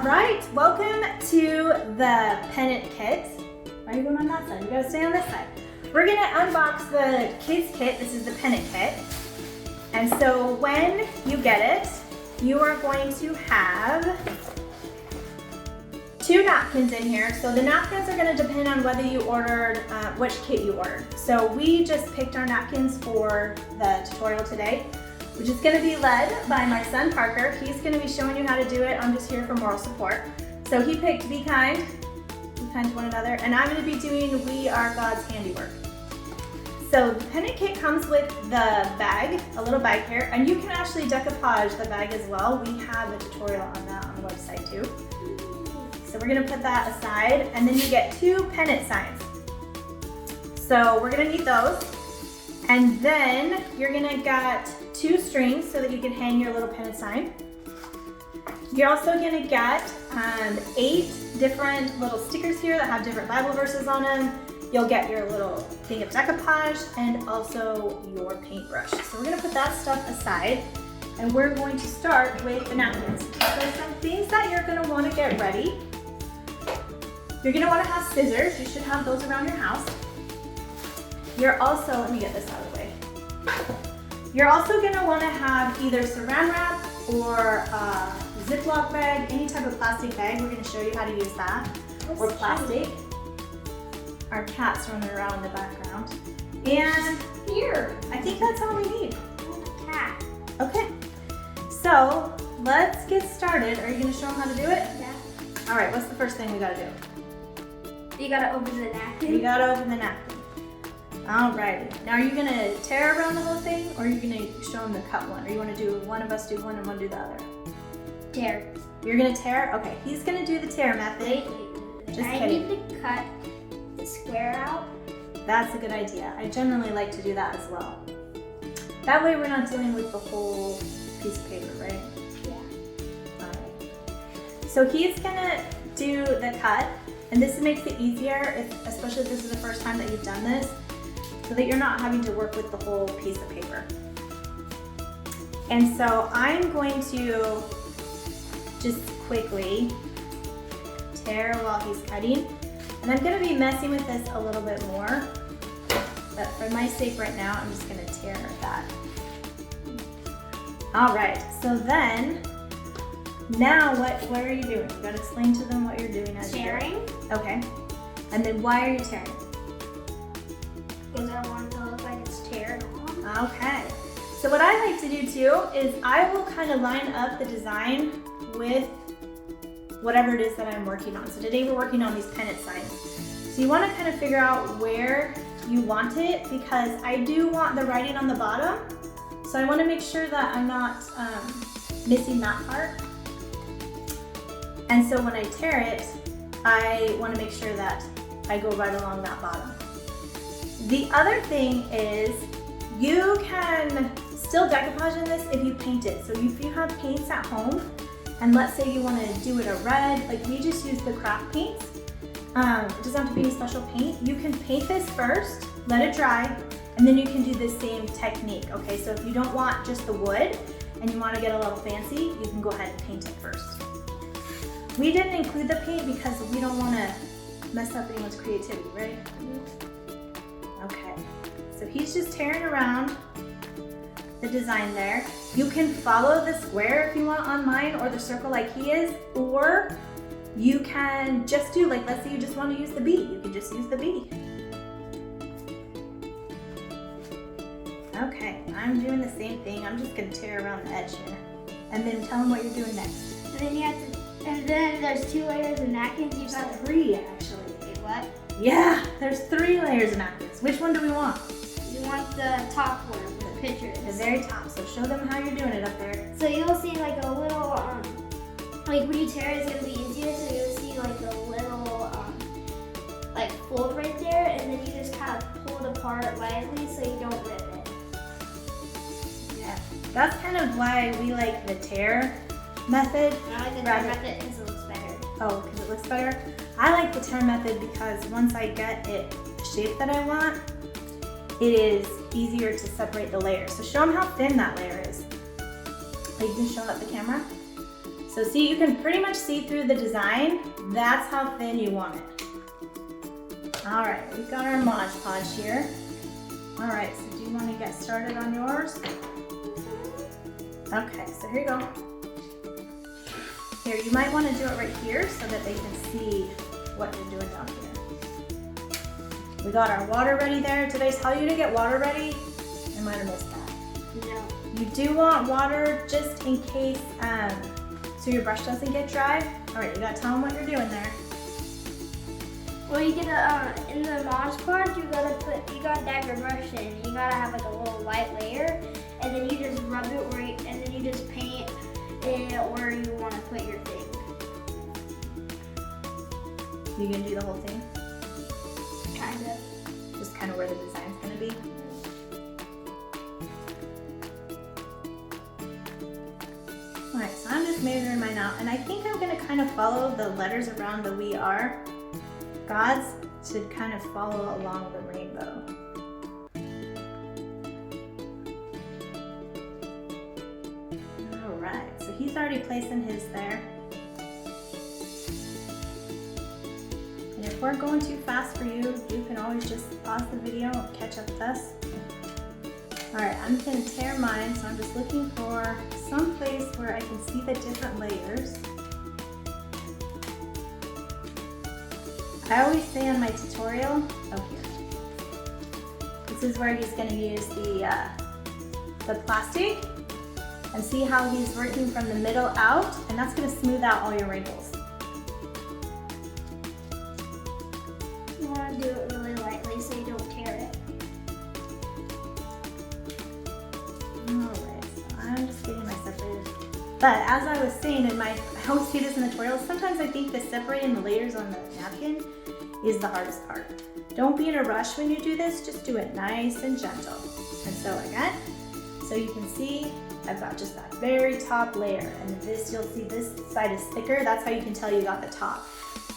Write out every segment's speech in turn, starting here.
right, welcome to the Pennant kit. Why are you going on that side? You gotta stay on this side. We're gonna unbox the kids kit. This is the Pennant kit. And so when you get it, you are going to have 2 napkins in here. So the napkins are gonna depend on whether you ordered, which kit you ordered. So we just picked our napkins for the tutorial today, which is gonna be led by my son Parker. He's gonna be showing you how to do it. I'm just here for moral support. So he picked be kind to one another, and I'm gonna be doing we are God's handiwork. So the Pennant kit comes with the bag, a little bag here, and you can actually decoupage the bag as well. We have a tutorial on that on the website too. So we're gonna put that aside, and then you get 2 pennant signs. So we're gonna need those. And then you're gonna get 2 strings so that you can hang your little pennant sign. You're also gonna get 8 different little stickers here that have different Bible verses on them. You'll get your little thing of decoupage and also your paintbrush. So we're gonna put that stuff aside, and we're going to start with the napkins. So some things that you're gonna wanna get ready. You're gonna wanna have scissors. You should have those around your house. You're also, let me get this out of the way. You're also gonna wanna have either saran wrap or a Ziploc bag, any type of plastic bag. We're gonna show you how to use that. Or plastic. Our cat's running around in the background. And here, I think that's all we need. Cat. Okay, so let's get started. Are you gonna show them how to do it? Yeah. All right, what's the first thing we gotta do? You gotta open the napkin. You gotta open the napkin. Alrighty. Now are you gonna tear around the whole thing, or are you gonna show them the cut one? Or you wanna do one of us do one and one do the other? Tear. You're gonna tear? Okay, he's gonna do the tear method. Wait. Just I kidding. need to cut the square out. That's a good idea. I generally like to do that as well. That way we're not dealing with the whole piece of paper, right? Yeah. Alright. So he's gonna do the cut, and this makes it easier, especially if this is the first time that you've done this, so that you're not having to work with the whole piece of paper. And so I'm going to just quickly tear while he's cutting. And I'm gonna be messing with this a little bit more, but for my sake right now, I'm just gonna tear that. All right, so then, now what are you doing? You gotta explain to them what you're doing as you're Tearing. Okay, and then why are you tearing? Because I want it to look like it's teared on. Okay, so what I like to do too is I will kind of line up the design with whatever it is that I'm working on. So today we're working on these pennant signs. So you want to kind of figure out where you want it, because I do want the writing on the bottom. So I want to make sure that I'm not missing that part. And so when I tear it, I want to make sure that I go right along that bottom. The other thing is you can still decoupage in this if you paint it. So if you have paints at home, and let's say you want to do it a red, like we just use the craft paints. It doesn't have to be any special paint. You can paint this first, let it dry, and then you can do the same technique, okay? So if you don't want just the wood and you want to get a little fancy, you can go ahead and paint it first. We didn't include the paint because we don't want to mess up anyone's creativity, right? Okay, so he's just tearing around the design there. You can follow the square if you want on mine, or the circle like he is, or you can just do, like, let's say you just want to use the bee, you can just use the bee. Okay, I'm doing the same thing. I'm just gonna tear around the edge here, and then tell them what you're doing next. And then you have to, and then there's 2 layers of napkins. You've got 3 actually. Wait, what? Yeah, there's 3 layers of napkins. Which one do we want? You want the top one where the picture The is. very top. So show them how you're doing it up there. So you'll see like a little, like when you tear it's gonna be easier, so you'll see like a little, like fold right there, and then you just kind of pull it apart lightly so you don't rip it. Yeah, that's kind of why we like the tear method. I like the tear method because it looks better. Oh, because it looks better? I like the tear method because once I get it the shape that I want, it is easier to separate the layers. So show them how thin that layer is. Are you can show that the camera? So see, you can pretty much see through the design. That's how thin you want it. All right, we've got our Mod Podge here. All right, so do you want to get started on yours? Okay, so here you go. Here, you might want to do it right here so that they can see what you're doing down here. We got our water ready there. Did I tell you to get water ready? I might have missed that. No. You do want water just in case, so your brush doesn't get dry. All right, you gotta tell them what you're doing there. Well, you gotta, in the Mod Podge, you gotta dab your brush in. You gotta have like a little light layer, and then you just rub it right, and then you just paint it where you wanna put your thing. You gonna do the whole thing? Kind of. Just kind of where the design's gonna be. All right, so I'm just measuring mine out, and I think I'm gonna kind of follow the letters around the "we are." God's should kind of follow along the rainbow. All right, so he's already placing his there. And if we're going too fast for you, you can always just pause the video and catch up with us. All right, I'm gonna tear mine, so I'm just looking for some place where I can see the different layers. I always say on my tutorial, oh here, this is where he's going to use the plastic, and see how he's working from the middle out, and that's going to smooth out all your wrinkles. You wanna do it really lightly so you don't tear it. Alright, so I'm just getting my separated. But as I was saying I always see this in the tutorials, sometimes I think that separating the layers on the napkin is the hardest part. Don't be in a rush when you do this, just do it nice and gentle. And so again, so you can see I've got just that very top layer, and this, you'll see this side is thicker. That's how you can tell you got the top.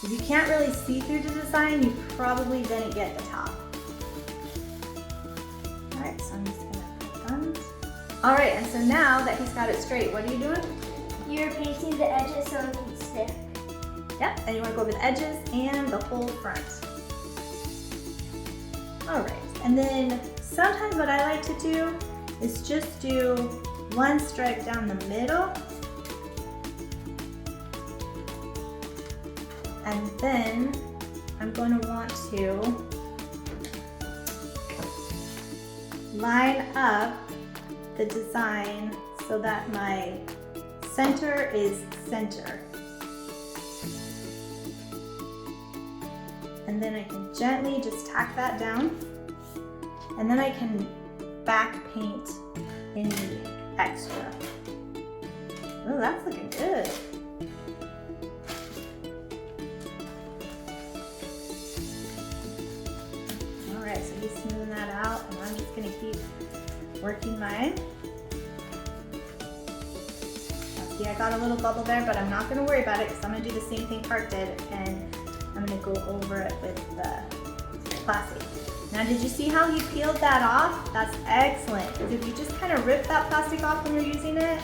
If you can't really see through the design, you probably didn't get the top. All right, so I'm just gonna put them. All right, and so now that he's got it straight, what are you doing? You're painting the edges so it can stick. Yep, and you want to go over the edges and the whole front. All right, and then sometimes what I like to do is just do one stripe down the middle, and then I'm going to want to line up the design so that my center is center. And then I can gently just tack that down, and then I can back paint any extra. Oh, that's looking good. All right, so he's smoothing that out, and I'm just gonna keep working mine. Now, see, I got a little bubble there, but I'm not gonna worry about it because I'm gonna do the same thing Park did, and I'm gonna go over it with the plastic. Now, did you see how he peeled that off? That's excellent, because if you just kind of rip that plastic off when you're using it,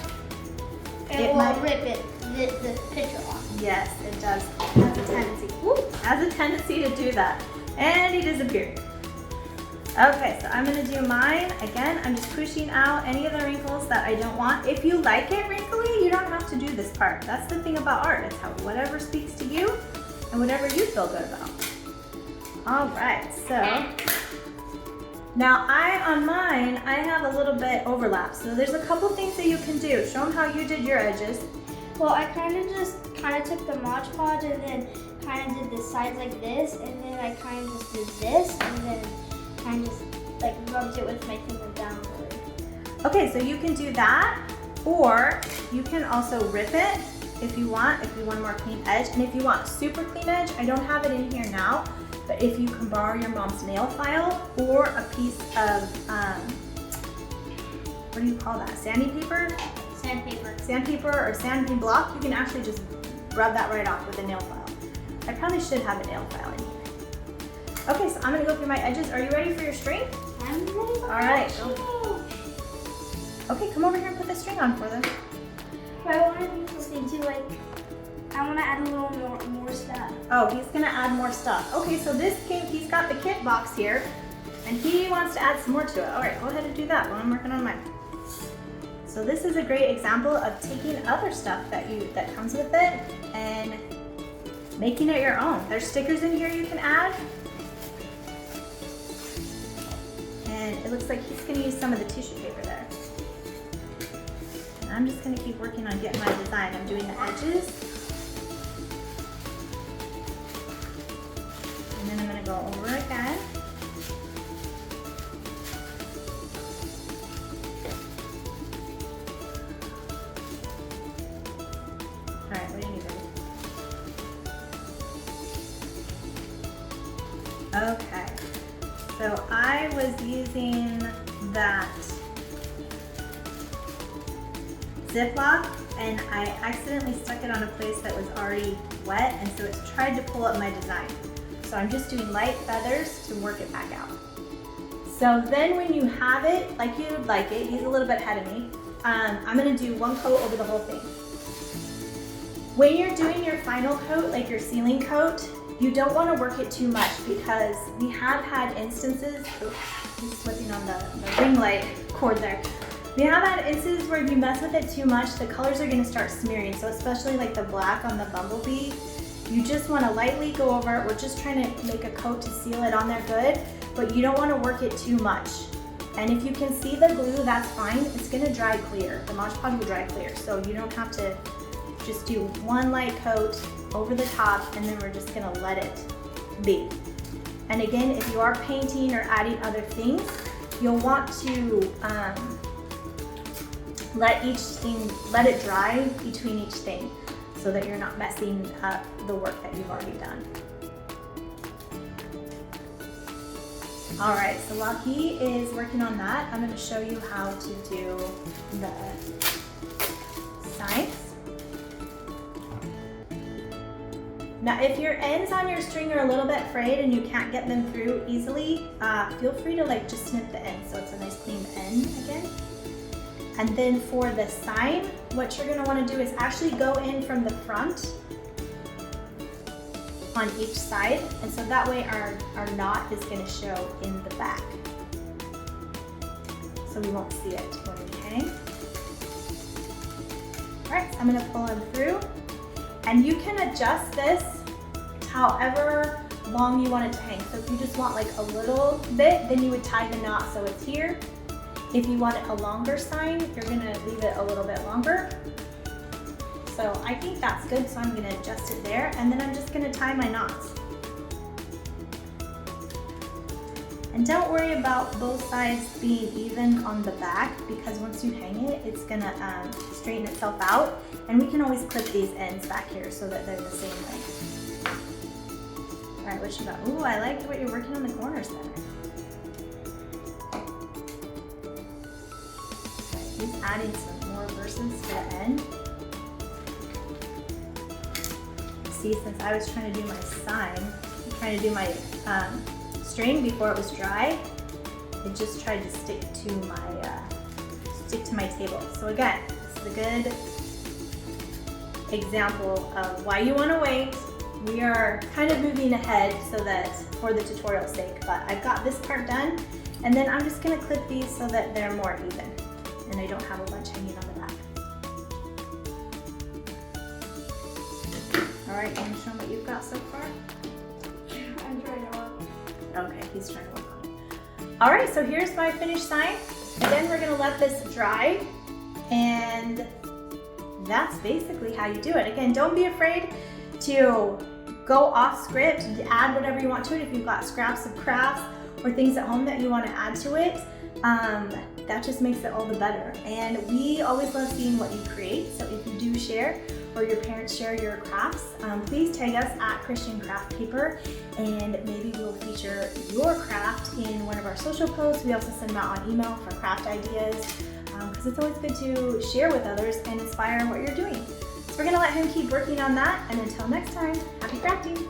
It will rip the picture off. Yes, it does. It has a tendency. Whoop, has a tendency to do that. And he disappeared. Okay, so I'm gonna do mine. Again, I'm just pushing out any of the wrinkles that I don't want. If you like it wrinkly, you don't have to do this part. That's the thing about art. It's how whatever speaks to you and whatever you feel good about. All right, so now on mine, I have a little bit overlap. So there's a couple things that you can do. Show them how you did your edges. Well, I kind of took the Mod Podge and then kind of did the sides like this, and then I kind of just did this, and then kind of just like rubbed it with my finger downward. Okay, so you can do that, or you can also rip it if you want a more clean edge. And if you want super clean edge, I don't have it in here now, but if you can borrow your mom's nail file or a piece of, what do you call that, sandpaper? Sandpaper or sanding block, you can actually just rub that right off with a nail file. I probably should have a nail file in here. Okay, so I'm gonna go through my edges. Are you ready for your string? I'm ready. All right. Okay, come over here and put the string on for them. But I want to do something too, like I want to add a little more stuff. Oh, he's gonna add more stuff. Okay, so he's got the kit box here, and he wants to add some more to it. All right, go ahead and do that while I'm working on mine. So this is a great example of taking other stuff that comes with it and making it your own. There's stickers in here you can add. And it looks like he's gonna use some of the tissue paper there. And I'm just gonna keep working on getting my design. I'm doing the edges. And then I'm gonna go over again. All right, what do you need, baby? Okay, so I was using that Ziploc and I accidentally stuck it on a place that was already wet, and so it's tried to pull up my design. So I'm just doing light feathers to work it back out. So then when you have it, like you'd like it, he's a little bit ahead of me, I'm gonna do one coat over the whole thing. When you're doing your final coat, like your sealing coat, you don't want to work it too much because we have had instances, he's slipping on the ring light cord there. We have had instances where if you mess with it too much, the colors are going to start smearing. So especially like the black on the bumblebee, you just want to lightly go over it. We're just trying to make a coat to seal it on there good, but you don't want to work it too much. And if you can see the glue, that's fine. It's going to dry clear. The Mod Podge will dry clear, so you don't have to. Just do one light coat over the top, and then we're just gonna let it be. And again, if you are painting or adding other things, you'll want to let it dry between each thing so that you're not messing up the work that you've already done. All right, so while he is working on that, I'm gonna show you how to do the sides. Now, if your ends on your string are a little bit frayed and you can't get them through easily, feel free to like just snip the end so it's a nice clean end again. And then for the sign, what you're gonna wanna do is actually go in from the front on each side. And so that way our knot is gonna show in the back. So we won't see it when we hang. All right, so I'm gonna pull them through. And you can adjust this however long you want it to hang. So if you just want like a little bit, then you would tie the knot so it's here. If you want it a longer sign, you're gonna leave it a little bit longer. So I think that's good, so I'm gonna adjust it there, and then I'm just gonna tie my knots. And don't worry about both sides being even on the back, because once you hang it, it's gonna straighten itself out. And we can always clip these ends back here so that they're the same length. All right, what you got? Ooh, I like the way you're working on the corners there. Okay, he's adding some more verses to the end. See, since I was trying to do my sign, trying to do my string before it was dry, it just tried to stick to my table. So again, this is a good example of why you want to wait. We are kind of moving ahead so that for the tutorial's sake, but I've got this part done, and then I'm just going to clip these so that they're more even and I don't have a bunch hanging on the back. All right, can you show them what you've got so far? I'm trying to work. Okay, he's trying to work on it. All right, so here's my finished sign. Again, we're gonna let this dry, and that's basically how you do it. Again, don't be afraid to go off script, add whatever you want to it. If you've got scraps of crafts or things at home that you want to add to it, that just makes it all the better. And we always love seeing what you create. So if you do share, or your parents share your crafts, please tag us at Christian Craft Paper, and maybe we'll feature your craft in one of our social posts. We also send them out on email for craft ideas, because it's always good to share with others and inspire what you're doing. So we're gonna let him keep working on that, and until next time, happy crafting!